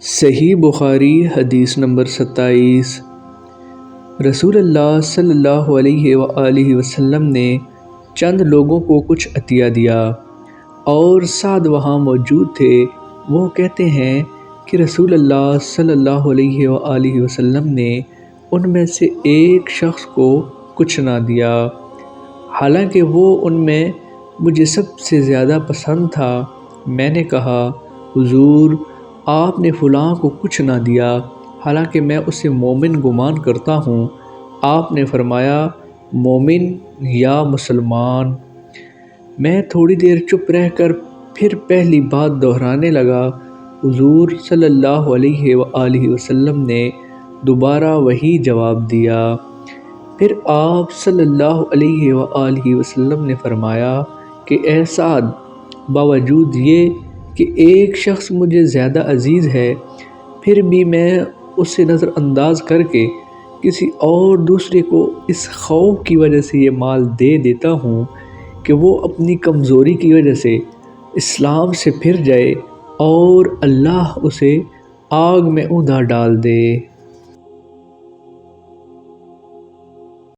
صحیح بخاری حدیث نمبر 27۔ رسول اللہ صلی اللہ علیہ وآلہ وسلم نے چند لوگوں کو کچھ عطیہ دیا اور سعد وہاں موجود تھے۔ وہ کہتے ہیں کہ رسول اللہ صلی اللہ علیہ وآلہ وسلم نے ان میں سے ایک شخص کو کچھ نہ دیا، حالانکہ وہ ان میں مجھے سب سے زیادہ پسند تھا۔ میں نے کہا، حضور، آپ نے فلاں کو کچھ نہ دیا، حالانکہ میں اسے مومن گمان کرتا ہوں۔ آپ نے فرمایا، مومن یا مسلمان؟ میں تھوڑی دیر چپ رہ کر پھر پہلی بات دہرانے لگا۔ حضور صلی اللہ علیہ وآلہ وسلم نے دوبارہ وہی جواب دیا۔ پھر آپ صلی اللہ علیہ وآلہ وسلم نے فرمایا کہ اے سعد، باوجود یہ کہ ایک شخص مجھے زیادہ عزیز ہے، پھر بھی میں اسے نظر انداز کر کے کسی اور دوسرے کو اس خوف کی وجہ سے یہ مال دے دیتا ہوں کہ وہ اپنی کمزوری کی وجہ سے اسلام سے پھر جائے اور اللہ اسے آگ میں اوندا ڈال دے۔